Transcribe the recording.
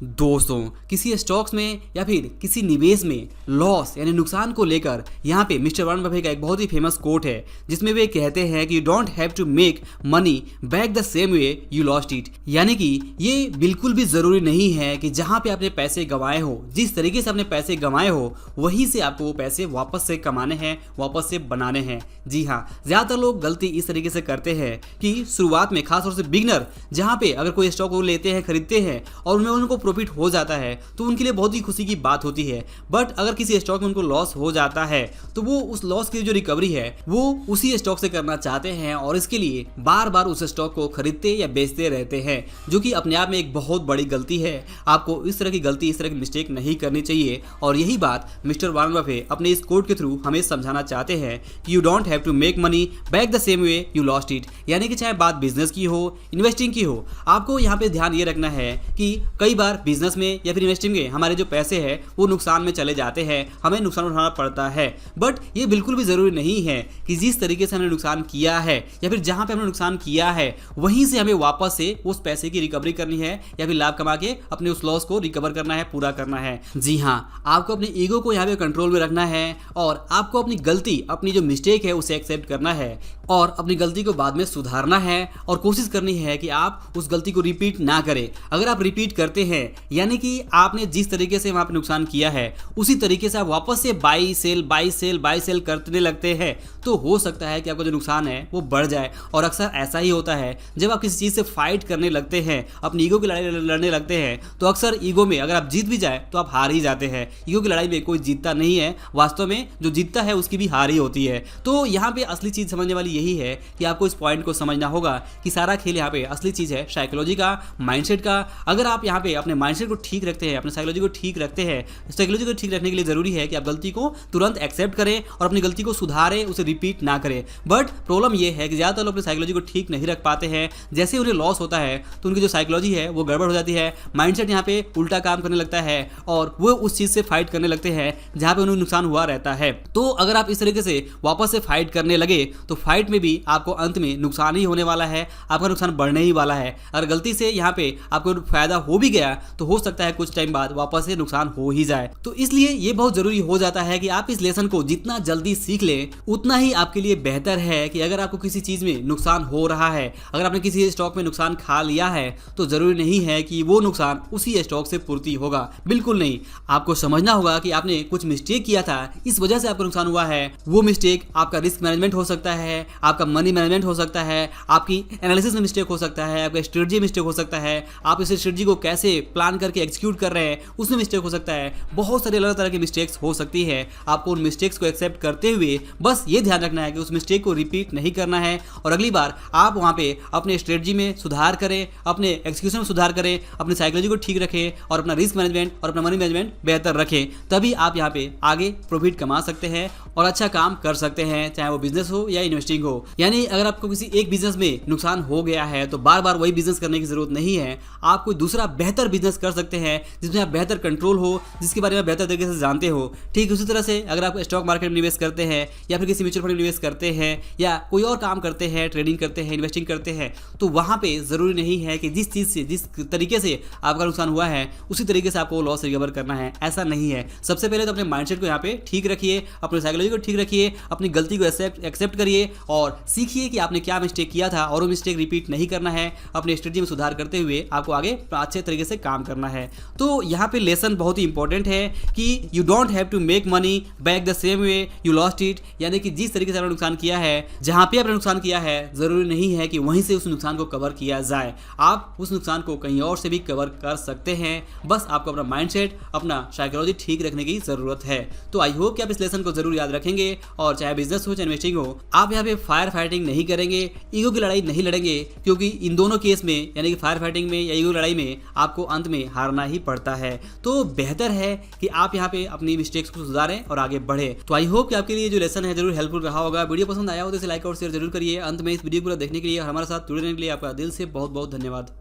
दोस्तों, किसी स्टॉक्स में या फिर किसी निवेश में लॉस यानी नुकसान को लेकर यहाँ पे मिस्टर वॉरेन बफेट का एक बहुत ही फेमस कोट है जिसमें वे कहते हैं कि you don't have to make money back the same way you lost it. यानी कि ये बिल्कुल भी जरूरी नहीं है कि जहाँ पे आपने पैसे गंवाए हो, जिस तरीके से आपने पैसे गंवाए हो वहीं से आपको वो पैसे वापस से कमाने हैं, वापस से बनाने हैं। जी हाँ, ज्यादातर लोग गलती इस तरीके से करते हैं कि शुरुआत में खासतौर से बिगनर जहाँ पे अगर कोई स्टॉक वो लेते हैं, खरीदते हैं और उनमें उनको प्रॉफिट हो जाता है तो उनके लिए बहुत ही खुशी की बात होती है। बट अगर किसी स्टॉक में उनको लॉस हो जाता है तो वो उस लॉस की जो रिकवरी है वो उसी स्टॉक से करना चाहते हैं और इसके लिए बार बार उस स्टॉक को खरीदते या बेचते रहते हैं, जो कि अपने आप में एक बहुत बड़ी गलती है। आपको इस तरह की गलती, इस तरह की मिस्टेक नहीं करनी चाहिए और यही बात मिस्टर वॉरेन बफेट अपने इस कोट के थ्रू हमें समझाना चाहते हैं कि you don't have to make money back the same way you lost it. यानी कि चाहे बात बिजनेस की हो, इन्वेस्टिंग की हो, आपको यहाँ पे ध्यान ये रखना है कि कई बार बिजनेस में या फिर इन्वेस्टिंग में हमारे जो पैसे हैं वो नुकसान में चले जाते हैं, हमें नुकसान उठाना पड़ता है। बट ये बिल्कुल भी जरूरी नहीं है कि जिस तरीके से हमने नुकसान किया है या फिर जहां पे हमने नुकसान किया है वहीं से हमें वापस से उस पैसे की रिकवरी करनी है या फिर लाभ कमा के अपने उस लॉस को रिकवर करना है, पूरा करना है। जी हाँ, आपको अपने ईगो को यहाँ पे कंट्रोल में रखना है और आपको अपनी गलती, अपनी जो मिस्टेक है उसे एक्सेप्ट करना है और अपनी गलती को बाद में सुधारना है और कोशिश करनी है कि आप उस गलती को रिपीट ना करें। अगर आप रिपीट करते हैं यानी कि आपने जिस तरीके से वहां पे नुकसान किया है उसी तरीके से आप वापस से बाई सेल करने लगते हैं तो हो सकता है कि आपका जो नुकसान है वो बढ़ जाए। और अक्सर ऐसा ही होता है जब आप किसी चीज से फाइट करने लगते हैं, अपनी ईगो की लड़ाई लड़ने लगते हैं तो अक्सर ईगो में अगर आप जीत भी जाए तो आप हार ही जाते हैं। ईगो की लड़ाई में कोई जीतता नहीं है, वास्तव में जो जीतता है उसकी भी हार ही होती है। तो यहाँ पे असली चीज समझने वाली यही है कि आपको इस पॉइंट को समझना होगा कि सारा खेल यहाँ पे असली चीज है साइकोलॉजी का, माइंडसेट का। अगर आप यहाँ पे अपने माइंडसेट को ठीक रखते हैं, अपने साइकोलॉजी को ठीक रखते हैं, साइकोलॉजी को ठीक रखने के लिए जरूरी है कि आप गलती को तुरंत एक्सेप्ट करें और अपनी गलती को सुधारें, उसे रिपीट ना करें। बट प्रॉब्लम यह है कि ज्यादातर लोग अपनी साइकोलॉजी को ठीक नहीं रख पाते हैं। जैसे उन्हें लॉस होता है तो उनकी जो साइकोलॉजी है वो गड़बड़ हो जाती है, माइंडसेट यहाँ पे उल्टा काम करने लगता है और वो उस चीज से फाइट करने लगते हैं जहां पे उन्हें नुकसान हुआ रहता है। तो अगर आप इस तरीके से वापस से फाइट करने लगे तो फाइट में भी आपको अंत में नुकसान ही होने वाला है, आपका नुकसान बढ़ने ही वाला है। अगर गलती से यहाँ पे आपको फायदा हो भी गया तो हो सकता है कुछ टाइम बाद वापस से नुकसान हो ही जाए। तो इसलिए ये बहुत जरूरी हो जाता है कि आप इस लेसन को जितना जल्दी सीख लें उतना ही आपके लिए बेहतर है कि अगर आपको किसी चीज में नुकसान हो रहा है, अगर आपने किसी स्टॉक में नुकसान खा लिया है तो जरूरी नहीं है कि वो नुकसान उसी स्टॉक से पूर्ति होगा, बिल्कुल नहीं। आपको समझना होगा कि आपने कुछ मिस्टेक किया था, इस वजह से आपको नुकसान हुआ है। वो मिस्टेक आपका रिस्क मैनेजमेंट हो सकता है, आपका मनी मैनेजमेंट हो सकता है, आपकी एनालिसिस में मिस्टेक हो सकता है, आपका स्ट्रेटजी मिस्टेक हो सकता है, आप इस स्ट्रेटजी को कैसे प्लान करके एग्जीक्यूट कर रहे हैं उसमें मिस्टेक हो सकता है। बहुत सारे अलग तरह की मिस्टेक्स हो सकती है। आपको उन मिस्टेक्स को एक्सेप्ट करते हुए बस ये ध्यान रखना है कि उस मिस्टेक को रिपीट नहीं करना है और अगली बार आप वहां पे अपने स्ट्रेटजी में सुधार करें, अपने एग्जीक्यूशन में सुधार करें, अपनी साइकोलॉजी को ठीक रखें और अपना रिस्क मैनेजमेंट और अपना मनी मैनेजमेंट बेहतर रखें। तभी आप यहाँ पे आगे प्रॉफिट कमा सकते हैं और अच्छा काम कर सकते हैं, चाहे वो बिजनेस हो या इन्वेस्टिंग हो। यानी अगर आपको किसी एक बिजनेस में नुकसान हो गया है तो बार बार वही बिजनेस करने की जरूरत नहीं है। आप कोई दूसरा बेहतर बिजनेस कर सकते हैं जिसमें आप बेहतर कंट्रोल हो, जिसके बारे में बेहतर तरीके से जानते हो। ठीक उसी तरह से अगर आप स्टॉक मार्केट में निवेश करते हैं या फिर किसी म्यूचुअल फंड में निवेश करते हैं या कोई और काम करते हैं, ट्रेडिंग करते हैं, इन्वेस्टिंग करते हैं, तो वहां पे जरूरी नहीं है कि जिस चीज से, जिस तरीके से आपका नुकसान हुआ है उसी तरीके से आपको लॉस रिकवर करना है, ऐसा नहीं है। सबसे पहले तो अपने माइंडसेट को यहाँ पे ठीक रखिए, अपनी साइकोलॉजी को ठीक रखिए, अपनी गलती को एक्सेप्ट करिए और सीखिए कि आपने क्या मिस्टेक किया था और वो मिस्टेक रिपीट नहीं करना है। अपने स्ट्रेटजी में सुधार करते हुए आपको आगे अच्छे तरीके से काम करना है। तो यहाँ पे लेसन बहुत ही इंपॉर्टेंट है कि you don't have to make money back the same way you lost it. यानी कि जिस तरीके से आपने नुकसान किया है, जहां पे आपने नुकसान किया है, जरूरी नहीं है कि वहीं से उस नुकसान को कवर किया जाए। आप उस नुकसान को कहीं और से भी कवर कर सकते हैं। बस आपको अपना माइंडसेट, अपना साइकोलॉजी ठीक रखने की जरूरत है। तो आई होप कि आप इस लेसन को जरूर याद रखेंगे और चाहे बिजनेस हो चाहे इन्वेस्टिंग हो, आप यहाँ पे फायर फाइटिंग नहीं करेंगे, ईगो की लड़ाई नहीं लड़ेंगे, क्योंकि इन दोनों केस में यानी कि फायर फाइटिंग में या ईगो लड़ाई में आपको अंत में हारना ही पड़ता है। तो बेहतर है कि आप यहाँ पे अपनी मिस्टेक्स को सुधारें और आगे बढ़े। तो आई होप कि आपके लिए जो लेसन है जरूर हेल्पफुल रहा होगा। वीडियो पसंद आया हो तो इसे लाइक और शेयर जरूर करिए। अंत में इस वीडियो पूरा देखने के लिए और हमारे साथ जुड़े रहने के लिए आपका दिल से बहुत बहुत धन्यवाद।